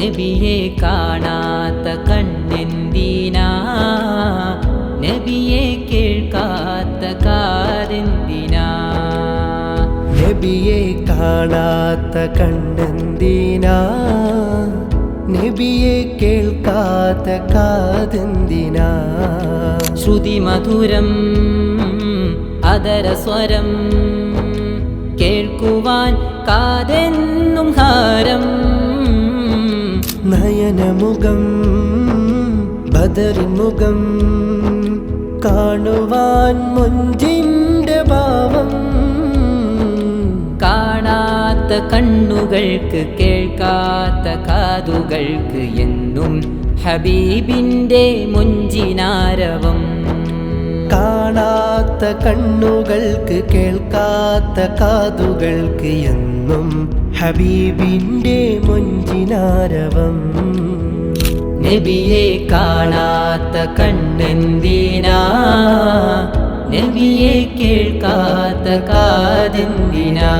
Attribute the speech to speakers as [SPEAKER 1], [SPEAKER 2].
[SPEAKER 1] നബിയെ കാണാത്ത കണ്ണെന്തിനാ, നബിയെ കേൾക്കാത്ത കാതെന്തിനാ.
[SPEAKER 2] നബിയെ കാണാത്ത കണ്ണെന്തിനാ, നബിയെ കേൾക്കാത്ത കാതെന്തിനാ.
[SPEAKER 1] ശ്രുതി മധുരം അതരസ്വരം കേൾക്കുവാൻ കാതെന്നും ഹാരം.
[SPEAKER 2] നയനമുഖം ബദറിൻ മുഖം കാണുവാൻ മൊഞ്ചിന്റെ ഭാവം.
[SPEAKER 1] കാണാത്ത കണ്ണുകൾക്ക് കേൾക്കാത്ത കാതുകൾക്ക് എന്നും ഹബീബിൻ്റെ മൊഞ്ചിനാരവം.
[SPEAKER 2] കാണാത്ത കണ്ണുകൾക്ക് കേൾക്കാത്ത കാതുകൾക്ക് എന്നും ഹബീബിൻ്റെ മൊഞ്ചിനാരവം.
[SPEAKER 1] നബിയെ കാണാത്ത കണ്ണെന്തിനാ, നബിയെ കേൾക്കാത്ത കാതെന്തിനാ.